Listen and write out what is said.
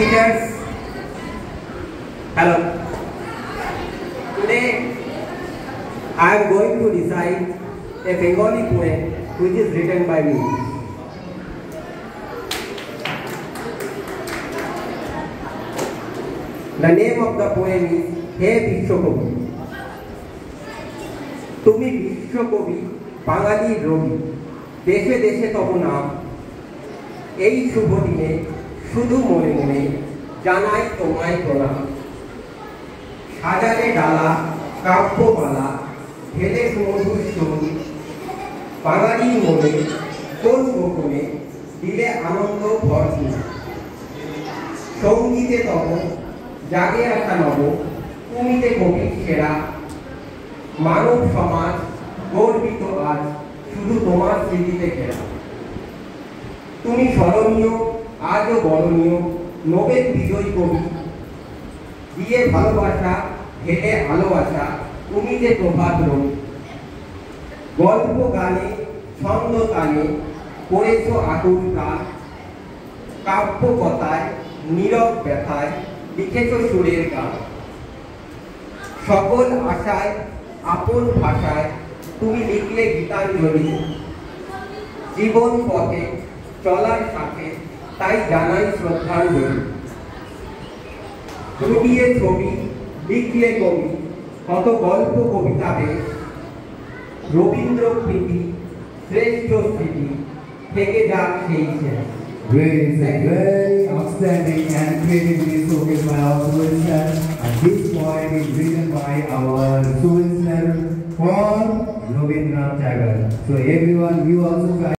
teachers. Hello. Today I am going to recite a Bengali poem which is written by me. The name of the poem is He Bishwakobi. তুমি বিশ্বকবি বাঙালির রবি, দেশে দেশে তব নাম। এই শুভ দিনে শুধু মনে মনে জানাই তোমায় প্রণাম। সাজালে ডালা কাব্যমালা ঢেলে সুমধুর সঙ্গীত, বাঙালির মনে কোন গোপনে দিলে আনন্দ ভরপুর। সঙ্গীতে তব জাগে আসা নব, তুমিতে কবি সেরা। মানব সমাজ গর্বিত আজ শুধু তোমার স্মৃতিতে ঘেরা। তুমি স্মরণীয় আজও বরণীয় নোবেল বিজয়ী কবি। দিয়ে ভালোবাসা ঢেলে ভালোবাসা তুমি যে প্রভাত রবি। গল্প গানে ছন্দ তানে করেছ আকুল প্রাণ। কাব্য কথায় নীরব ব্যথায় লিখেছ সুরের গান। সকল আশায় আপন ভাষায় তুমি লিখলে গীতাঞ্জলি। জীবন পথে চলার সাথে তাই জানাই শ্রদ্ধাঞ্জলি। রুবিয়ে ছবি লিখলে কবি কত গল্প কবিতা বেশ। রবীন্দ্র প্রীতি শ্রেষ্ঠ স্মৃতি থেকে যাক সেই শেষ। Great, very outstanding and creatively showcased by our students, and this poem is written by our students for Rabindranath Tagore. So everyone, you also